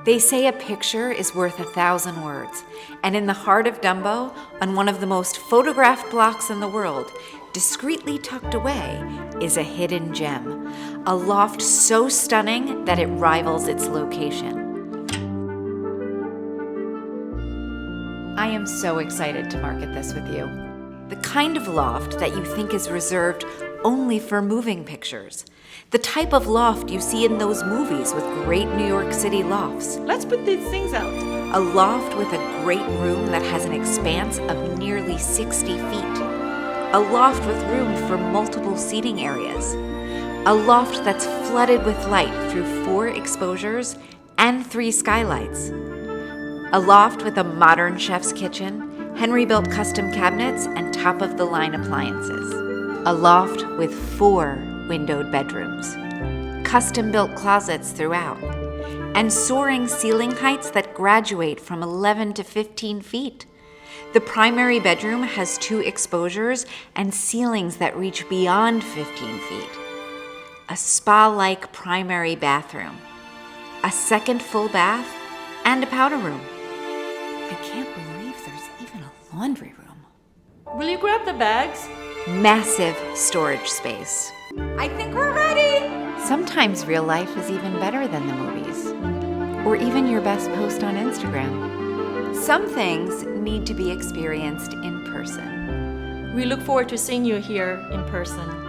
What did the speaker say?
They say a picture is worth 1,000 words, and in the heart of Dumbo, on one of the most photographed blocks in the world, discreetly tucked away, is a hidden gem, a loft so stunning that it rivals its location. I am so excited to market this with you. The kind of loft that you think is reserved only for moving pictures. The type of loft you see in those movies with great New York City lofts. Let's put these things out. A loft with a great room that has an expanse of nearly 60 feet. A loft with room for multiple seating areas. A loft that's flooded with light through 4 exposures and 3 skylights. A loft with a modern chef's kitchen, Henry-built custom cabinets, and top-of-the-line appliances. A loft with 4 windowed bedrooms, custom-built closets throughout, and soaring ceiling heights that graduate from 11 to 15 feet. The primary bedroom has 2 exposures and ceilings that reach beyond 15 feet. A spa-like primary bathroom, a second full bath, and a powder room. I can't believe there's even a laundry room. Will you grab the bags? Massive storage space. I think we're ready! Sometimes real life is even better than the movies, or even your best post on Instagram. Some things need to be experienced in person. We look forward to seeing you here in person.